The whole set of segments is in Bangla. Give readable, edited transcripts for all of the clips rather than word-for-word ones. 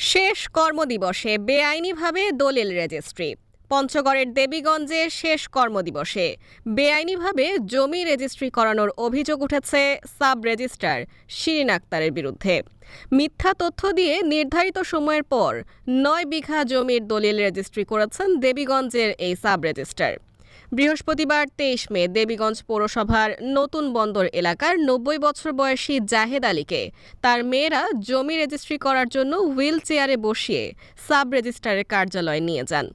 শেষ কর্মদিবসে বেআইনিভাবে দলিল রেজিস্ট্রি। পঞ্চগড়ের দেবীগঞ্জে শেষ কর্মদিবসে বেআইনিভাবে জমি রেজিস্ট্রি করানোর অভিযোগ উঠেছে সাব রেজিস্ট্রার শিরিন আক্তারের বিরুদ্ধে। মিথ্যা তথ্য দিয়ে নির্ধারিত সময়ের পর ৯ বিঘা জমির দলিল রেজিস্ট্রি করেছেন দেবীগঞ্জের এই সাব রেজিস্ট্রার। বৃহস্পতিবার ২৩ মে দেবীগঞ্জ পৌরসভার নতুন বন্দর এলাকার ৯০ বছর বয়সী জাহেদ আলীকে তার মেয়েরা জমি রেজিস্ট্রি করার জন্য হুইল চেয়ারে বসিয়ে সাব রেজিস্ট্রারের কার্যালয়ে নিয়ে যান।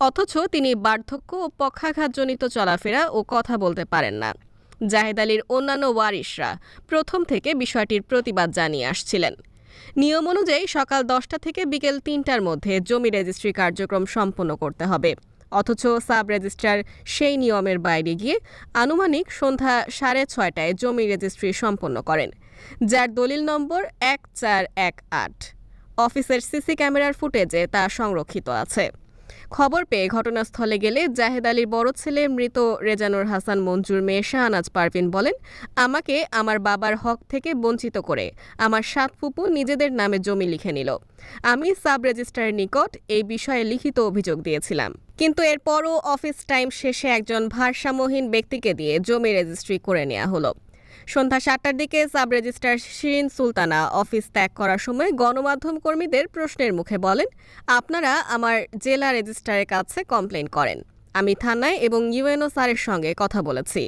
অথচ তিনি বার্ধক্য ও পক্ষাঘাতজনিত চলাফেরা ও কথা বলতে পারেন না। জাহেদ আলীর অন্যান্য ওয়ারিশরা প্রথম থেকে বিষয়টির প্রতিবাদ জানিয়ে আসছিলেন। নিয়ম অনুযায়ী সকাল ১০টা থেকে বিকেল ৩টার মধ্যে জমি রেজিস্ট্রি কার্যক্রম সম্পন্ন করতে হবে। অথচ সাব রেজিস্ট্রার সেই নিয়মের বাইরে গিয়ে আনুমানিক সন্ধ্যা ৬:৩০টায় জমি রেজিস্ট্রি সম্পন্ন করেন, যার দলিল নম্বর ১৪১৮। অফিসের সিসি ক্যামেরার ফুটেজে তা সংরক্ষিত আছে। খবর পেয়ে ঘটনাস্থলে গেলে জাহেদ আলীর বড় ছেলে মৃত রেজানুর হাসান মঞ্জুর মেয়ে শাহনাজ পারভিন বলেন, আমাকে আমার বাবার হক থেকে বঞ্চিত করে আমার ৭ ফুপু নিজেদের নামে জমি লিখে নিল। আমি সাব রেজিস্ট্রারের নিকট এই বিষয়ে লিখিত অভিযোগ দিয়েছিলাম, কিন্তু এরপরও অফিস টাইম শেষে একজন ভারসাম্যহীন ব্যক্তিকে দিয়ে জমি রেজিস্ট্রি করে নেওয়া হলো। সন্ধ্যা ৭টার দিকে sub registrar Shirin Sultana office ত্যাগ করার সময় গণমাধ্যম কর্মীদের প্রশ্নের মুখে বলেন, আপনারা আমার জেলা রেজিস্ট্রারের কাছে কমপ্লেন করেন। আমি থানায় এবং ইউএনও স্যারের সঙ্গে কথা বলেছি।